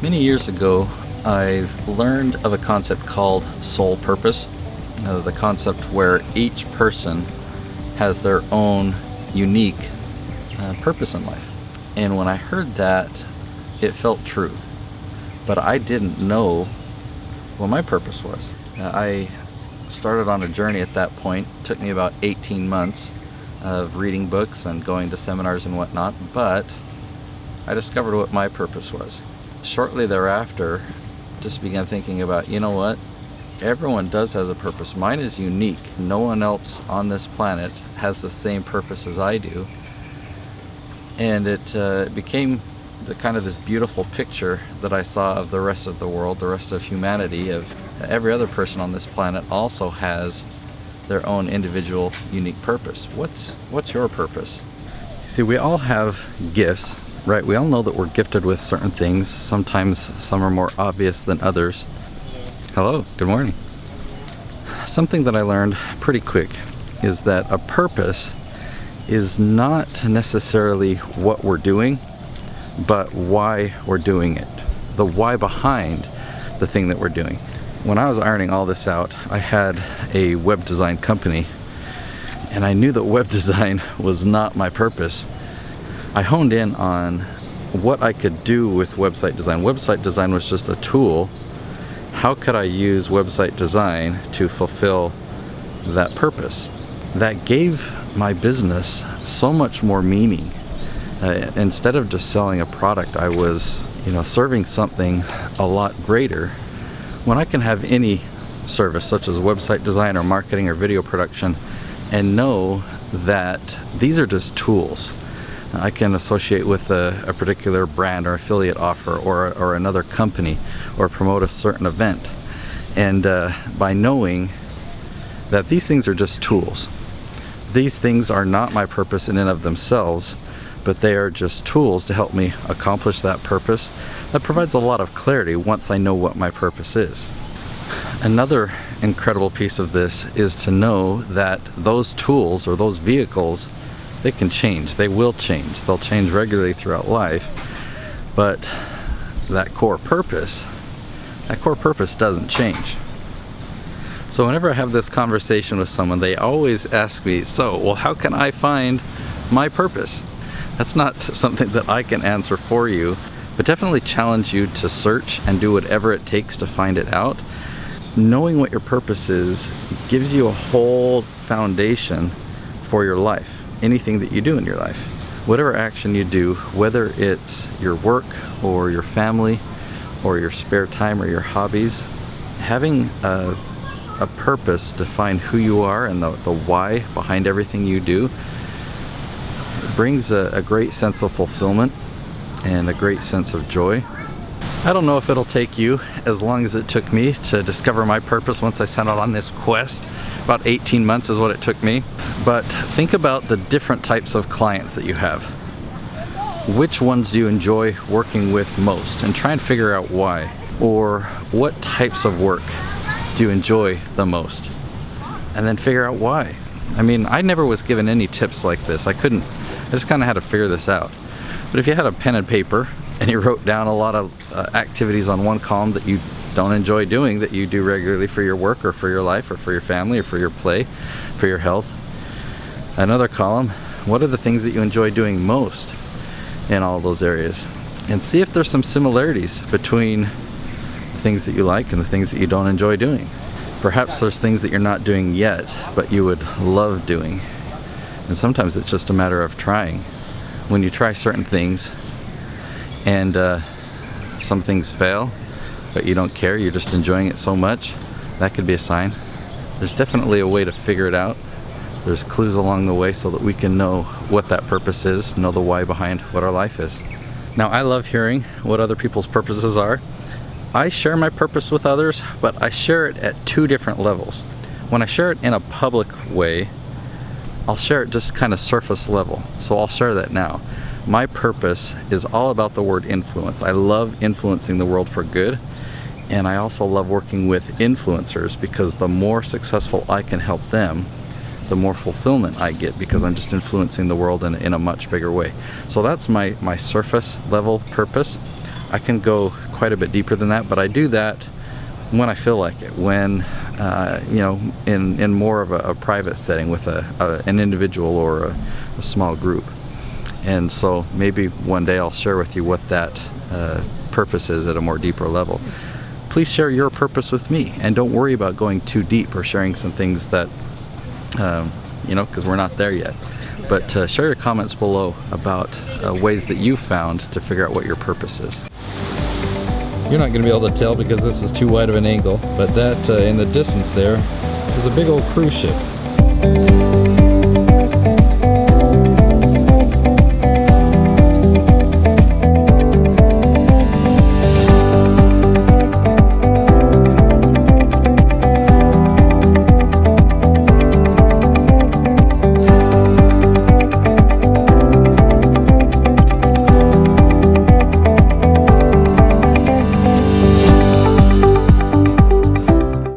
Many years ago, I learned of a concept called soul purpose, the concept where each person has their own unique purpose in life. And when I heard that, it felt true. But I didn't know what my purpose was. I started on a journey at that point. It took me about 18 months of reading books and going to seminars and whatnot, but I discovered what my purpose was. Shortly thereafter, just began thinking about, you know what? Everyone does has a purpose. Mine is unique. No one else on this planet has the same purpose as I do. And it became the kind of this beautiful picture that I saw of the rest of the world, the rest of humanity, of every other person on this planet also has their own individual unique purpose. What's your purpose? See, we all have gifts, right? We all know that we're gifted with certain things. Sometimes some are more obvious than others. Hello, good morning. Something that I learned pretty quick is that a purpose is not necessarily what we're doing, but why we're doing it. The why behind the thing that we're doing. When I was ironing all this out, I had a web design company, and I knew that web design was not my purpose. I honed in on what I could do with website design. Website design was just a tool. How could I use website design to fulfill that purpose? That gave my business so much more meaning. Instead of just selling a product, I was, serving something a lot greater. When I can have any service, such as website design or marketing or video production, and know that these are just tools. I can associate with a particular brand or affiliate offer or another company or promote a certain event. And by knowing that these things are just tools, these things are not my purpose in and of themselves, but they are just tools to help me accomplish that purpose. That provides a lot of clarity once I know what my purpose is. Another incredible piece of this is to know that those tools or those vehicles, they can change. They will change. They'll change regularly throughout life. But that core purpose doesn't change. So whenever I have this conversation with someone, they always ask me, how can I find my purpose? That's not something that I can answer for you, but definitely challenge you to search and do whatever it takes to find it out. Knowing what your purpose is gives you a whole foundation for your life, anything that you do in your life. Whatever action you do, whether it's your work or your family or your spare time or your hobbies, having a purpose to find who you are and the why behind everything you do brings a great sense of fulfillment and a great sense of joy. I don't know if it'll take you as long as it took me to discover my purpose once I set out on this quest. About 18 months is what it took me. But think about the different types of clients that you have. Which ones do you enjoy working with most? And try and figure out why. Or what types of work do you enjoy the most? And then figure out why. I never was given any tips like this. I just kind of had to figure this out. But if you had a pen and paper and you wrote down a lot of activities on one column that you don't enjoy doing, that you do regularly for your work or for your life or for your family or for your play, for your health. Another column, what are the things that you enjoy doing most in all those areas? And see if there's some similarities between the things that you like and the things that you don't enjoy doing. Perhaps there's things that you're not doing yet, but you would love doing. And sometimes it's just a matter of trying. When you try certain things and some things fail, but you don't care, you're just enjoying it so much, that could be a sign. There's definitely a way to figure it out. There's clues along the way so that we can know what that purpose is, know the why behind what our life is. Now, I love hearing what other people's purposes are. I share my purpose with others, but I share it at two different levels. When I share it in a public way, I'll share it just kind of surface level. So I'll share that now. My purpose is all about the word influence. I love influencing the world for good. And I also love working with influencers because the more successful I can help them, the more fulfillment I get because I'm just influencing the world in a much bigger way. So that's my surface level purpose. I can go quite a bit deeper than that, but I do that when I feel like it, when you know, in more of a private setting with an individual or a small group. And so maybe one day I'll share with you what that purpose is at a more deeper level. Please share your purpose with me, and don't worry about going too deep or sharing some things that you know, because we're not there yet. But share your comments below about ways that you found to figure out what your purpose is. You're not going to be able to tell because this is too wide of an angle, but that in the distance there is a big old cruise ship.